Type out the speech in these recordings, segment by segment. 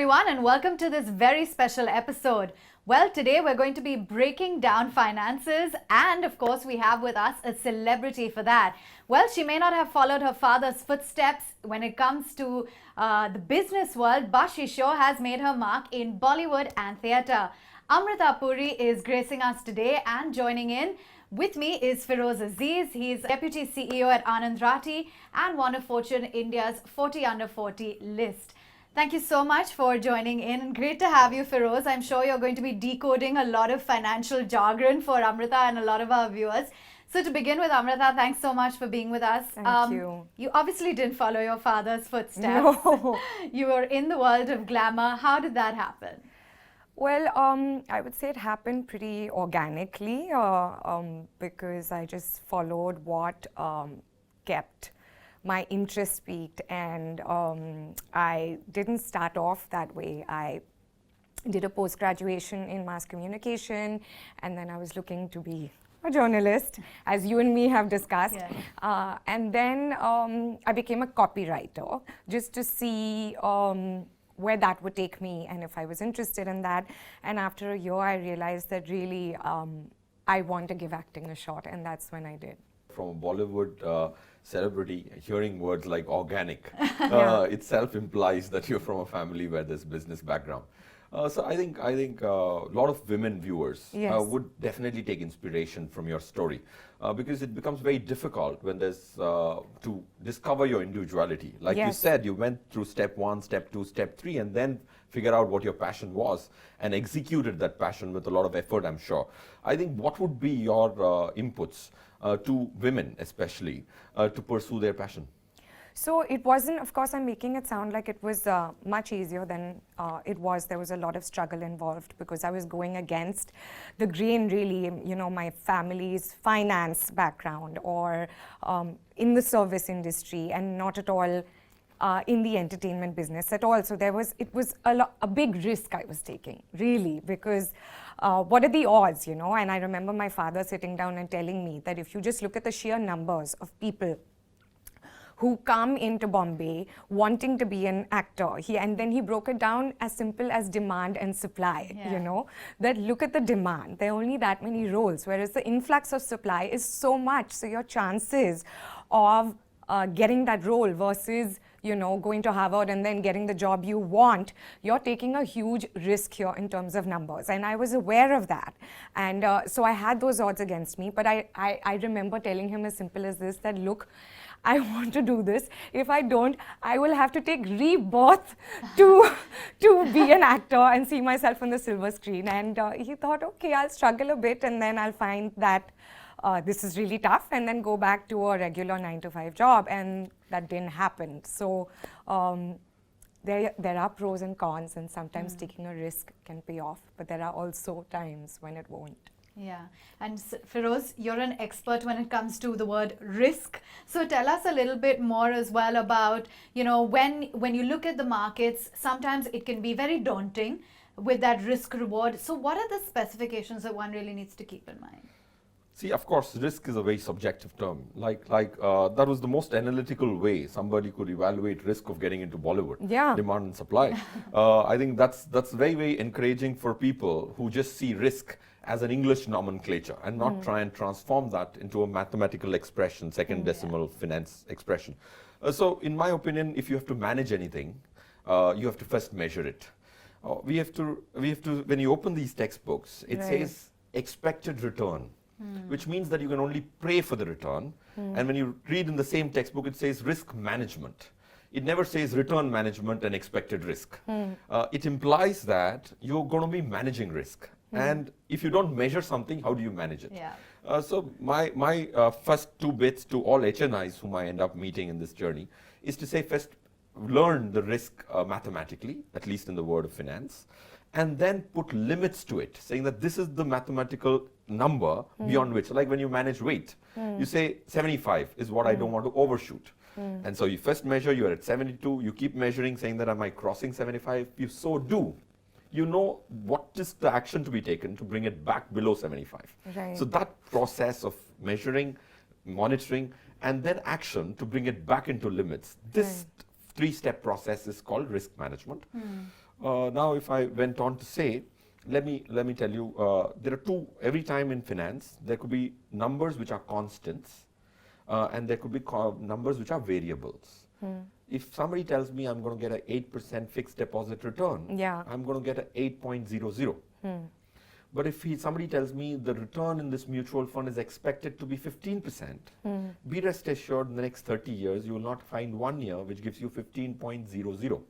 everyone, and welcome to this very special episode. Well, today we're going to be breaking down finances, and of course we have with us a celebrity for that. Well, she may not have followed her father's footsteps when it comes to the business world, but she sure has made her mark in Bollywood and theatre. Amrita Puri is gracing us today, and joining in with me is Feroze Azeez. He's Deputy CEO at Anand Rathi and one of Fortune India's 40 under 40 list. Thank you so much for joining in. Great to have you, Feroze. I'm sure you're going to be decoding a lot of financial jargon for Amrita and a lot of our viewers. So to begin with, Amrita, thanks so much for being with us. Thank you. You obviously didn't follow your father's footsteps. No. You were in the world of glamour. How did that happen? Well, I would say it happened pretty organically because I just followed what kept my interest peaked, and I didn't start off that way. I did a post-graduation in mass communication, and then I was looking to be a journalist, as you and me have discussed. Yeah. And then I became a copywriter just to see where that would take me and if I was interested in that. And after a year, I realized that really I want to give acting a shot, and that's when I did. From a Bollywood celebrity, hearing words like organic itself implies that you're from a family where there's business background. So I think a lot of women viewers would definitely take inspiration from your story because it becomes very difficult when there's to discover your individuality. Like you said, you went through step 1, step 2, step 3, and then figure out what your passion was and executed that passion with a lot of effort, I'm sure. I think what would be your inputs to women especially to pursue their passion? So it wasn't, of course, I'm making it sound like it was much easier than it was. There was a lot of struggle involved because I was going against the grain, really, you know, my family's finance background or in the service industry, and not at all in the entertainment business at all. So it was a big risk I was taking, really, because what are the odds, you know? And I remember my father sitting down and telling me that if you just look at the sheer numbers of people who come into Bombay wanting to be an actor. And then he broke it down as simple as demand and supply, you know, that look at the demand, there are only that many roles, whereas the influx of supply is so much. So your chances of getting that role versus, you know, going to Harvard and then getting the job you want, you're taking a huge risk here in terms of numbers. And I was aware of that. And so I had those odds against me. But I remember telling him as simple as this, that look, I want to do this. If I don't, I will have to take rebirth to be an actor and see myself on the silver screen. And he thought, okay, I'll struggle a bit and then I'll find that this is really tough and then go back to a regular 9-to-5 job. And that didn't happen. So there are pros and cons, and sometimes taking a risk can pay off, but there are also times when it won't. Yeah, and Feroze, you're an expert when it comes to the word risk. So tell us a little bit more as well about, you know, when you look at the markets, sometimes it can be very daunting with that risk reward. So what are the specifications that one really needs to keep in mind? See, of course, risk is a very subjective term. Like that was the most analytical way somebody could evaluate risk of getting into Bollywood. Demand and supply. I think that's very, very encouraging for people who just see risk as an English nomenclature and not try and transform that into a mathematical expression, second decimal finance expression. So in my opinion, if you have to manage anything, you have to first measure it. We have to, when you open these textbooks, it says expected return, which means that you can only pray for the return. And when you read in the same textbook, it says risk management. It never says return management and expected risk. It implies that you're going to be managing risk. And if you don't measure something, how do you manage it? So my first 2 bits to all HNIs whom I end up meeting in this journey is to say first learn the risk mathematically, at least in the world of finance, and then put limits to it, saying that this is the mathematical number beyond which, like when you manage weight, you say 75 is what I don't want to overshoot. And so you first measure, you're at 72, you keep measuring, saying that am I crossing 75? You so do. You know what is the action to be taken to bring it back below 75. So that process of measuring, monitoring, and then action to bring it back into limits, this 3-step process is called risk management. Now, if I went on to say, let me tell you, there are two, every time in finance, there could be numbers which are constants, and there could be numbers which are variables. If somebody tells me I'm going to get an 8% fixed deposit return, I'm going to get an 8.00. But if somebody tells me the return in this mutual fund is expected to be 15%, be rest assured in the next 30 years, you will not find 1 year which gives you 15.00.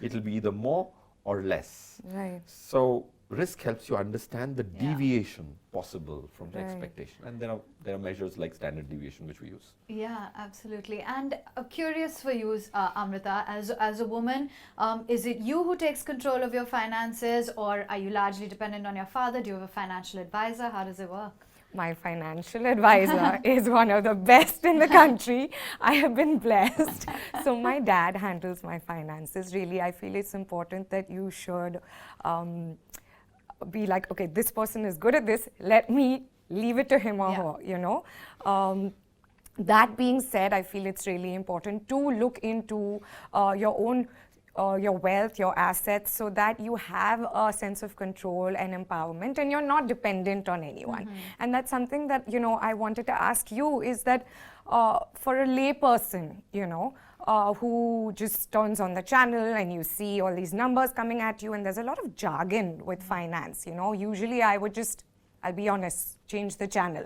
It will be either more or less. So risk helps you understand the deviation possible from the expectation, and there are measures like standard deviation which we use. Yeah, absolutely. And curious for you, Amrita, as a woman, is it you who takes control of your finances, or are you largely dependent on your father? Do you have a financial advisor? How does it work? My financial advisor is one of the best in the country. I have been blessed. So my dad handles my finances. Really, I feel it's important that you should be like, okay, this person is good at this, let me leave it to him or her, you know. That being said, I feel it's really important to look into your own your wealth, your assets, so that you have a sense of control and empowerment, and you're not dependent on anyone. And that's something that, you know, I wanted to ask you, is that for a lay person, you know, who just turns on the channel and you see all these numbers coming at you, and there's a lot of jargon with finance, you know. Usually I would just, I'll be honest, change the channel.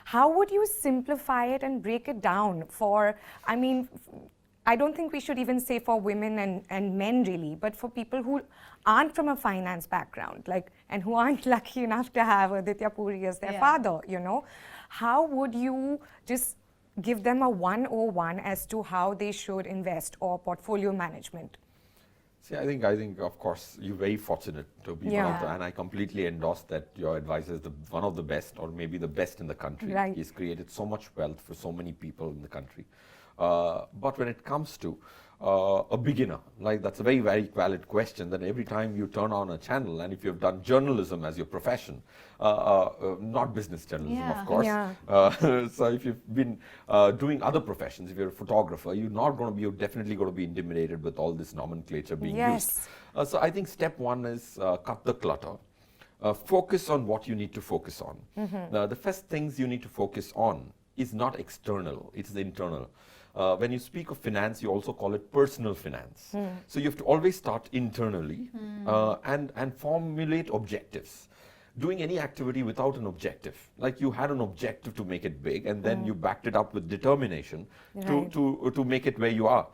How would you simplify it and break it down for, I mean, I don't think we should even say for women and men really, but for people who aren't from a finance background, like, and who aren't lucky enough to have Amrita Puri as their father, you know, how would you just give them a 101 as to how they should invest or portfolio management? See, I think of course you're very fortunate to be one of the, and I completely endorse that your advisor is one of the best, or maybe the best in the country. He's created so much wealth for so many people in the country. But when it comes to a beginner, like, that's a very, very valid question, that every time you turn on a channel, and if you've done journalism as your profession, not business journalism, of course. So if you've been doing other professions, if you're a photographer, you're definitely going to be intimidated with all this nomenclature being used. So I think step one is cut the clutter. Focus on what you need to focus on. The first things you need to focus on is not external, it's the internal. When you speak of finance, you also call it personal finance. So you have to always start internally and formulate objectives. Doing any activity without an objective, like you had an objective to make it big, and then you backed it up with determination to make it where you are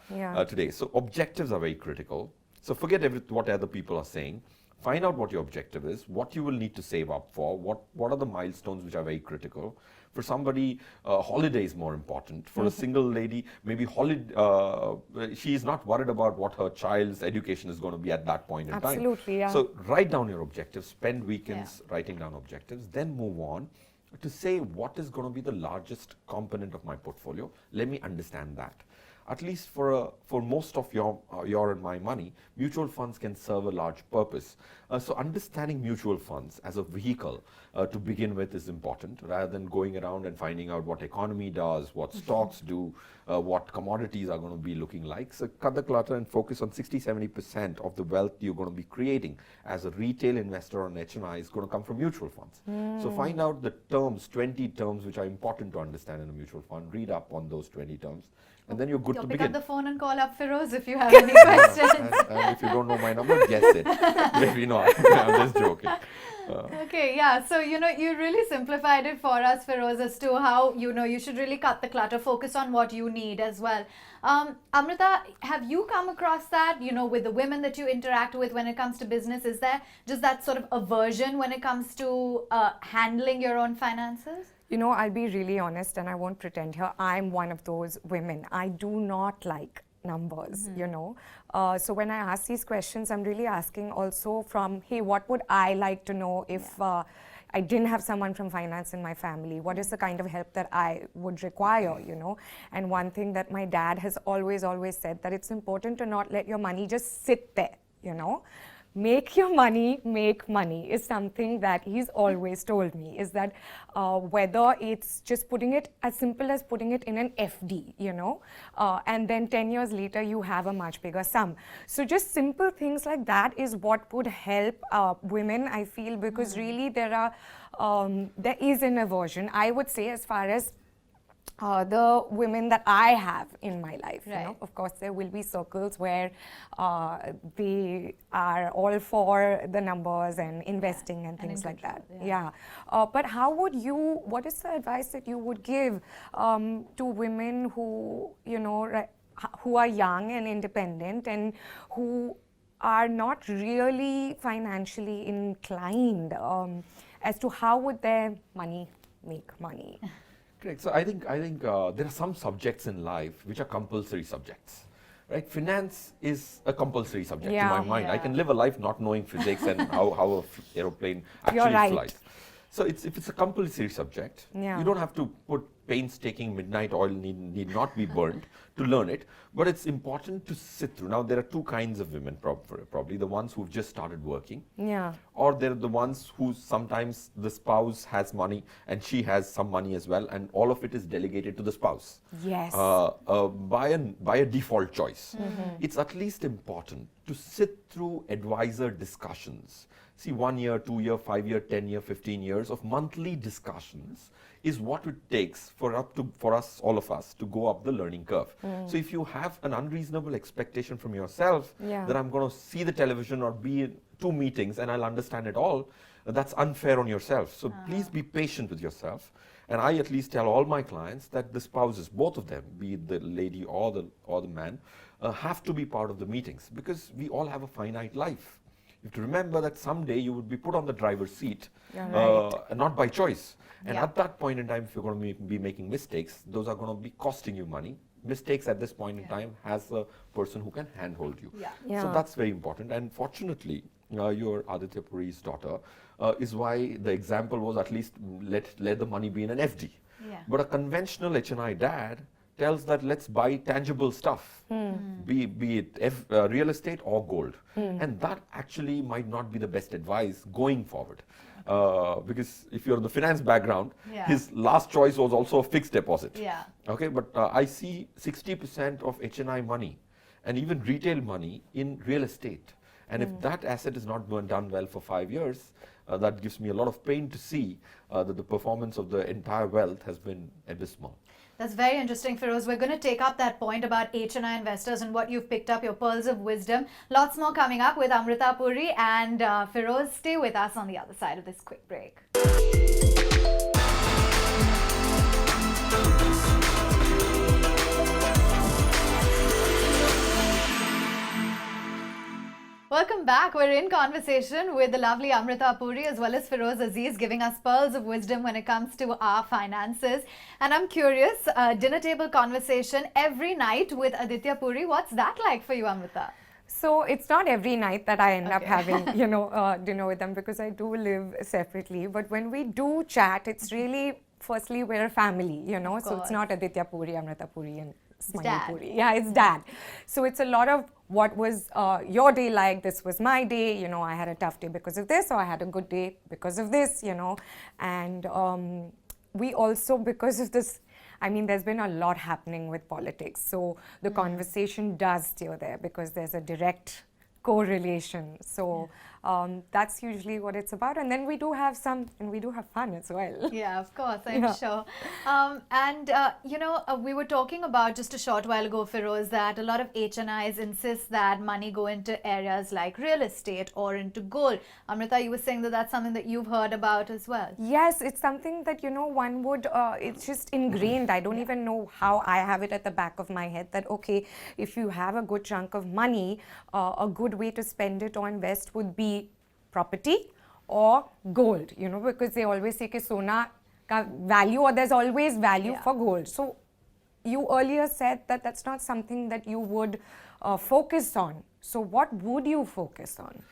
today. So objectives are very critical. So forget what other people are saying. Find out what your objective is, what you will need to save up for, what are the milestones which are very critical. For somebody, holiday is more important. For a single lady, maybe she is not worried about what her child's education is going to be at that point in time. So write down your objectives, spend weekends writing down objectives, then move on to say what is going to be the largest component of my portfolio. Let me understand that. At least for most of your and my money, mutual funds can serve a large purpose. So understanding mutual funds as a vehicle to begin with is important, rather than going around and finding out what economy does, what stocks do, what commodities are going to be looking like. So cut the clutter and focus on 60-70% of the wealth you're going to be creating as a retail investor on HNI is going to come from mutual funds. So find out the terms, 20 terms which are important to understand in a mutual fund, read up on those 20 terms. And then you're good to begin. Pick up the phone and call up Feroze if you have any questions. And if you don't know my number, guess it. Maybe not. I'm just joking. Okay, yeah. So, you know, you really simplified it for us, Feroze, as to how, you know, you should really cut the clutter, focus on what you need as well. Amrita, have you come across that, you know, with the women that you interact with when it comes to business? Is there just that sort of aversion when it comes to handling your own finances? You know, I'll be really honest, and I won't pretend here. I'm one of those women. I do not like numbers, you know. So when I ask these questions, I'm really asking also from, hey, what would I like to know if I didn't have someone from finance in my family? What is the kind of help that I would require, you know? And one thing that my dad has always said, that it's important to not let your money just sit there, you know. make your money make money is something that he's always told me, is that whether it's just putting it as simple as putting it in an FD, and then 10 years later you have a much bigger sum. So just simple things like that is what would help women, I feel, because really there is an aversion, I would say, as far as the women that I have in my life. Right. Of course, there will be circles where they are all for the numbers and investing and things like that. Yeah. But what is the advice that you would give to women who, who are young and independent and who are not really financially inclined as to how would their money make money? Correct. So I think there are some subjects in life which are compulsory subjects, right? Finance is a compulsory subject to my mind. I can live a life not knowing physics and how an aeroplane actually flies. So if it's a compulsory subject, you don't have to put painstaking midnight oil need not be burnt to learn it, but it's important to sit through. Now, there are two kinds of women, probably the ones who've just started working, or they're the ones who sometimes the spouse has money and she has some money as well, and all of it is delegated to the spouse. Yes. By a default choice. It's at least important to sit through advisor discussions. See, 1 year, 2 year, 5 year, 10 year, 15 years of monthly discussions is what it takes for us, all of us, to go up the learning curve. So if you have an unreasonable expectation from yourself that I'm going to see the television or be in 2 meetings and I'll understand it all, that's unfair on yourself. So please be patient with yourself. And I at least tell all my clients that the spouses, both of them, be it the lady or the man, have to be part of the meetings, because we all have a finite life. You have to remember that someday you would be put on the driver's seat, not by choice. And at that point in time, if you're going to be making mistakes, those are going to be costing you money. Mistakes at this point in time has a person who can handhold you. So that's very important. And fortunately, your Aditya Puri's daughter is why the example was at least let the money be in an FD. But a conventional HNI dad tells that let's buy tangible stuff, be it real estate or gold. And that actually might not be the best advice going forward. Because if you're in the finance background, his last choice was also a fixed deposit. Okay, but I see 60% of HNI money and even retail money in real estate. And if that asset is not done well for 5 years, that gives me a lot of pain to see that the performance of the entire wealth has been abysmal. That's very interesting, Feroze. We're going to take up that point about HNI investors and what you've picked up, your pearls of wisdom. Lots more coming up with Amrita Puri and Feroze. Stay with us on the other side of this quick break. Welcome back. We're in conversation with the lovely Amrita Puri as well as Feroze Azeez, giving us pearls of wisdom when it comes to our finances. And I'm curious, dinner table conversation every night with Aditya Puri. What's that like for you, Amrita? So it's not every night that I end up having, dinner with them, because I do live separately. But when we do chat, it's really, firstly, we're a family, so it's not Aditya Puri, Amrita Puri and Smiley Puri. Yeah, it's dad. So it's a lot of what was your day like, this was my day, I had a tough day because of this, or I had a good day because of this, and we also, because of this, there's been a lot happening with politics. So the conversation does steer there because there's a direct correlation. So that's usually what it's about. And then we do have fun as well. Yeah, of course, I'm sure. We were talking about just a short while ago, Feroze, that a lot of HNIs insist that money go into areas like real estate or into gold. Amrita, you were saying that that's something that you've heard about as well. Yes, it's something that, one would, it's just ingrained. I don't even know how I have it at the back of my head that, okay, if you have a good chunk of money, a good way to spend it or invest would be property or gold, because they always say that sona ka value, or there's always value for gold. So you earlier said that that's not something that you would focus on. So what would you focus on?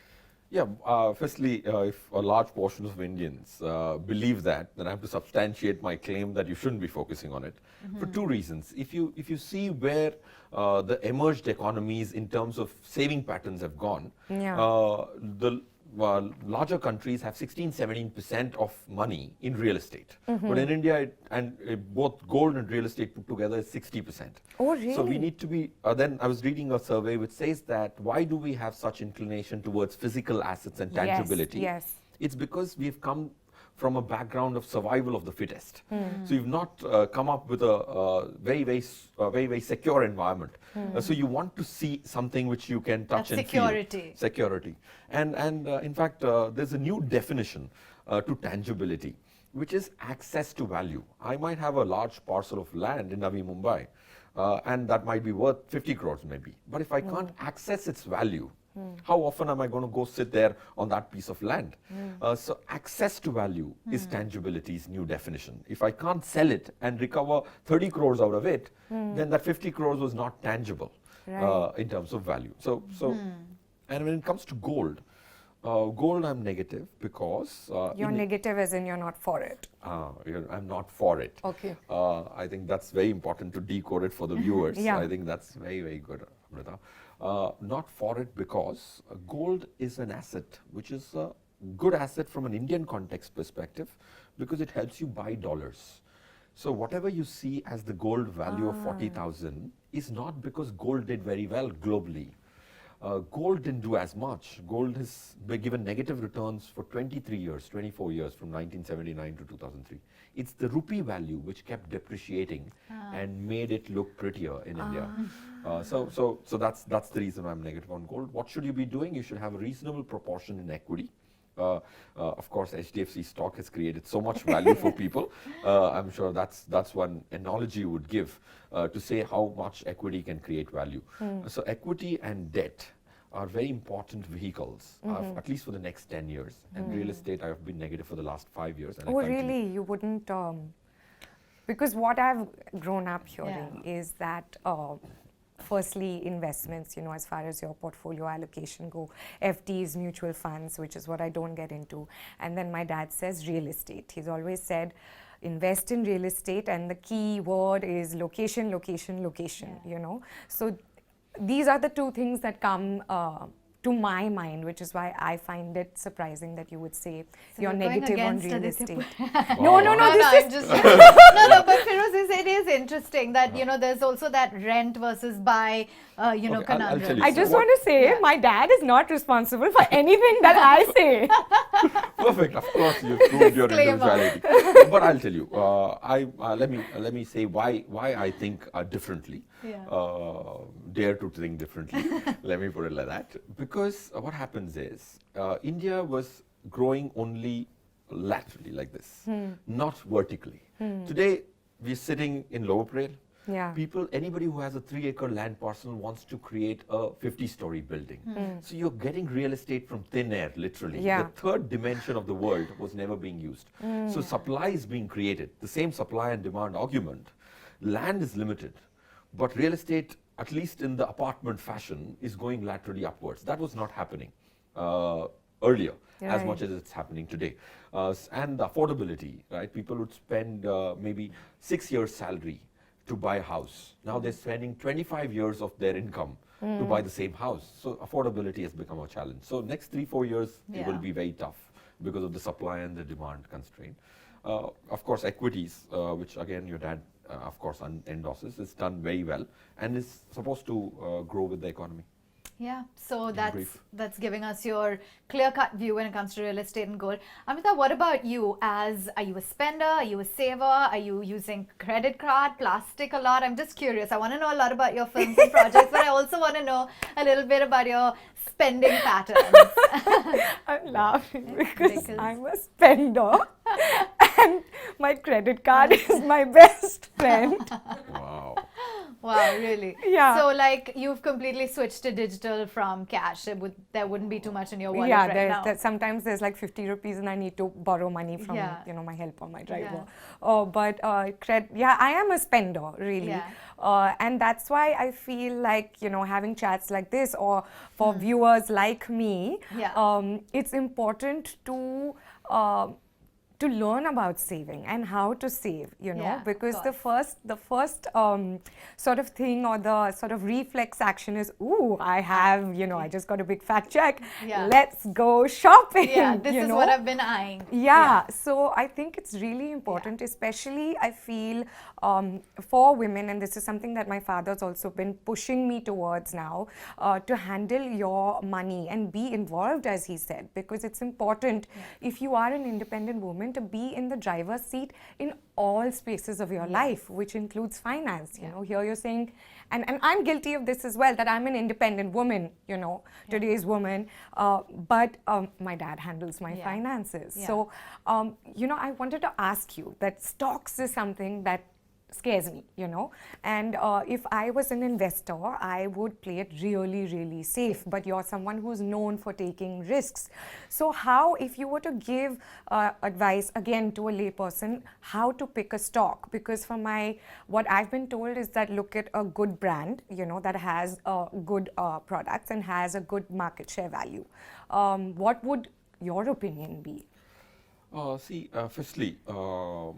Yeah, firstly, if a large portion of Indians believe that, then I have to substantiate my claim that you shouldn't be focusing on it for two reasons. If you see where the emerged economies in terms of saving patterns have gone, the larger countries have 16-17% of money in real estate. But in India, both gold and real estate put together is 60%. Oh, really? So we need to be, then I was reading a survey which says that why do we have such inclination towards physical assets and tangibility? Yes. It's because we've come from a background of survival of the fittest. So you've not come up with a very secure environment. So you want to see something which you can touch and security. feel. Security. And in fact, there's a new definition to tangibility, which is access to value. I might have a large parcel of land in Navi Mumbai, and that might be worth 50 crores maybe. But if I can't access its value, how often am I going to go sit there on that piece of land? So access to value is tangibility's new definition. If I can't sell it and recover 30 crores out of it, then that 50 crores was not tangible in terms of value. And when it comes to gold, gold I'm negative because... You're negative as in you're not for it. I'm not for it. Okay. I think that's very important to decode it for the viewers. Yeah. I think that's very good, Amrita. Not for it because gold is an asset, which is a good asset from an Indian context perspective because it helps you buy dollars. So whatever you see as the gold value of 40,000 is not because gold did very well globally. Gold didn't do as much. Gold has been given negative returns for 23 years, 24 years from 1979 to 2003. It's the rupee value which kept depreciating and made it look prettier in India. So that's the reason I'm negative on gold. What should you be doing? You should have a reasonable proportion in equity. Of course, HDFC stock has created so much value for people. I'm sure that's one analogy you would give to say how much equity can create value. So equity and debt are very important vehicles, at least for the next 10 years. And real estate, I have been negative for the last 5 years. And Oh, really? You wouldn't... because what I've grown up hearing is that... firstly, investments, as far as your portfolio allocation go, FDs, mutual funds, which is what I don't get into. And then my dad says real estate. He's always said, invest in real estate, and the key word is location, location, location, So these are the two things that come to my mind, which is why I find it surprising that you would say you're negative on real estate. No, this is... but Feroze, it is interesting that, there's also that rent versus buy, conundrum. I just want to say, my dad is not responsible for anything that I say. Perfect. Of course, you've proved your individuality. But I'll tell you, let me say why I think differently. Dare to think differently. Let me put it like that. Because what happens is, India was growing only laterally like this, not vertically. Today, we're sitting in Lower Parel. Anybody who has a 3-acre land parcel wants to create a 50-story building. So you're getting real estate from thin air, literally. The third dimension of the world was never being used. So supply is being created. The same supply and demand argument. Land is limited, but real estate, at least in the apartment fashion, is going laterally upwards. That was not happening earlier, as much as it's happening today. And the affordability, right? People would spend maybe 6 years' salary to buy a house. Now they're spending 25 years of their income to buy the same house. So affordability has become a challenge. So next 3-4 years, it will be very tough because of the supply and the demand constraint. Of course, equities, which again your dad, of course, endorses, is done very well and is supposed to grow with the economy. Yeah, so that's giving us your clear-cut view when it comes to real estate and gold. Amrita, what about you? Are you a spender? Are you a saver? Are you using credit card, plastic a lot? I'm just curious. I want to know a lot about your films and projects, but I also want to know a little bit about your spending patterns. I'm laughing because I'm a spender and my credit card is my best friend. Wow. Wow, really? Yeah. So, like, you've completely switched to digital from cash. There wouldn't be too much in your wallet right now. Sometimes there's like 50 rupees and I need to borrow money from, Yeah. my helper, my driver. Yeah. But I am a spender, really. Yeah. And that's why I feel like, having chats like this or for viewers like me, it's important to learn about saving and how to save, because the first sort of thing or the sort of reflex action is, ooh, I just got a big fat check. Yeah. Let's go shopping. Yeah, this is what I've been eyeing. Yeah, so I think it's really important, especially I feel for women, and this is something that my father's also been pushing me towards now, to handle your money and be involved, as he said, because it's important if you are an independent woman to be in the driver's seat in all spaces of your life, which includes finance. Here you're saying, and I'm guilty of this as well, that I'm an independent woman, today's woman, but my dad handles my finances. So, I wanted to ask you that stocks is something that scares me, and if I was an investor, I would play it really, really safe, but you're someone who's known for taking risks. So how, if you were to give advice again to a layperson, how to pick a stock? Because what I've been told is that look at a good brand, that has good products and has a good market share value. What would your opinion be? Firstly, you're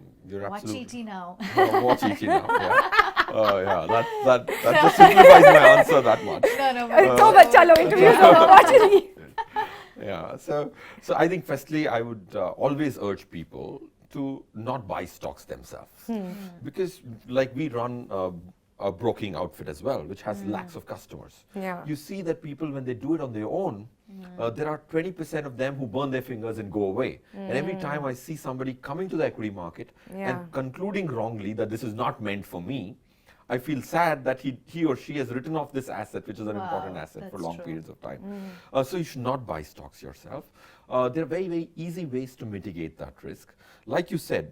Watch absolutely... ET now. Watch ET now, yeah. That just simplifies my answer that much. Yeah, so I think firstly, I would always urge people to not buy stocks themselves. Because like we run a broking outfit as well, which has lakhs of customers. You see that people, when they do it on their own, there are 20% of them who burn their fingers and go away. And every time I see somebody coming to the equity market and concluding wrongly that this is not meant for me, I feel sad that he or she has written off this asset, which is an important asset for long periods of time. So you should not buy stocks yourself. There are very, very easy ways to mitigate that risk. Like you said,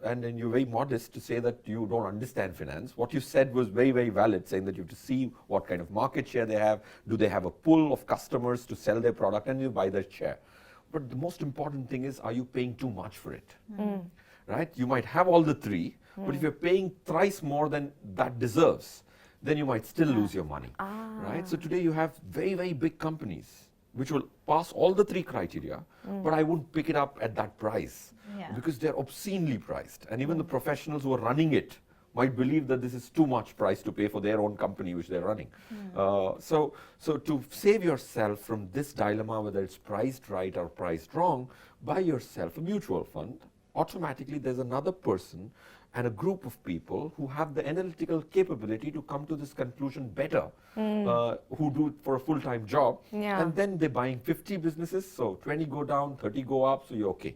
and you're very modest to say that you don't understand finance. What you said was very, very valid, saying that you have to see what kind of market share they have. Do they have a pool of customers to sell their product, and you buy their share. But the most important thing is, are you paying too much for it? Right? You might have all the three, but if you're paying thrice more than that deserves, then you might still lose your money. Right? So today you have very, very big companies which will pass all the three criteria, but I wouldn't pick it up at that price because they're obscenely priced. And even the professionals who are running it might believe that this is too much price to pay for their own company which they're running. So to save yourself from this dilemma, whether it's priced right or priced wrong, buy yourself a mutual fund. Automatically there's another person and a group of people who have the analytical capability to come to this conclusion better, who do it for a full-time job, and then they're buying 50 businesses, so 20 go down, 30 go up, so you're okay.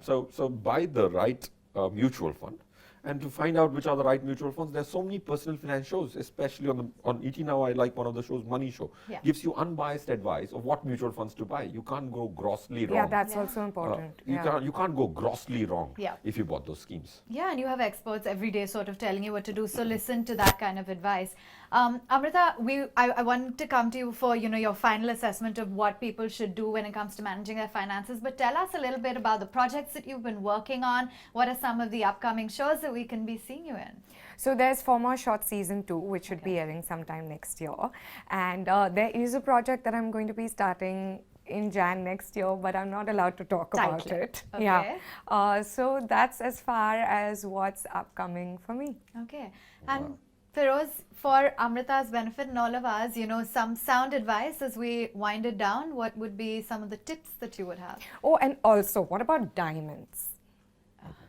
So buy the right mutual fund. And to find out which are the right mutual funds, there's so many personal finance shows, especially on ET Now. I like one of the shows, Money Show. Gives you unbiased advice of what mutual funds to buy. You can't go grossly wrong. Yeah, that's also important. You can't go grossly wrong if you bought those schemes. Yeah, and you have experts every day sort of telling you what to do. So listen to that kind of advice. Amrita, I want to come to you for your final assessment of what people should do when it comes to managing their finances. But tell us a little bit about the projects that you've been working on. What are some of the upcoming shows that we can be seeing you in? So there's Four More Shots Season 2, which should be airing sometime next year. And there is a project that I'm going to be starting in Jan next year, but I'm not allowed to talk about it. Okay. Yeah. So that's as far as what's upcoming for me. Okay. And Feroze, for Amrita's benefit and all of us, some sound advice as we wind it down. What would be some of the tips that you would have? Oh, and also, what about diamonds?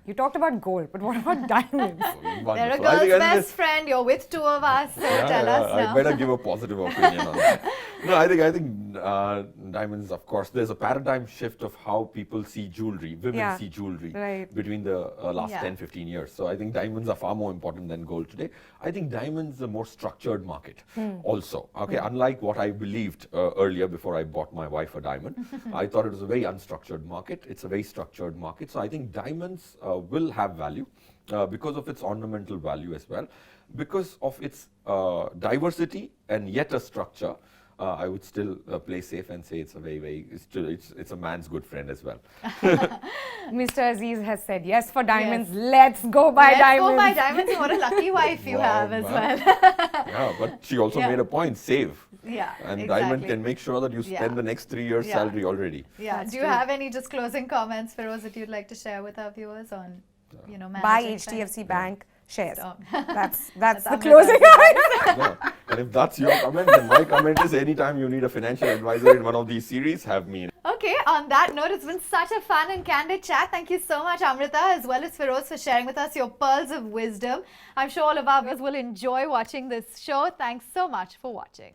You talked about gold, but what about diamonds? They're a girl's best friend. You're with two of us, so tell us now. I better give a positive opinion on that. No, I think diamonds, of course, there's a paradigm shift of how people see jewelry, women see jewelry between the last 10, 15 years. So I think diamonds are far more important than gold today. I think diamonds are a more structured market also. Okay, unlike what I believed earlier before I bought my wife a diamond, I thought it was a very unstructured market. It's a very structured market. So I think diamonds will have value because of its ornamental value as well, because of its diversity and yet a structure. I would still play safe and say it's a it's a man's good friend as well. Mr. Azeez has said yes for diamonds. Let's go buy diamonds. Let's go buy diamonds. What a lucky wife you have as well. Yeah, but she also made a point, save. Yeah, and diamond can make sure that you spend the next 3 years' salary already. Yeah. Do you have any just closing comments, Feroze, that you'd like to share with our viewers on, buy HDFC Bank shares. So, that's the closing comment. And if that's your comment, then my comment is anytime you need a financial advisor in one of these series, have me. Okay, on that note, it's been such a fun and candid chat. Thank you so much, Amrita, as well as Feroze, for sharing with us your pearls of wisdom. I'm sure all of our viewers will enjoy watching this show. Thanks so much for watching.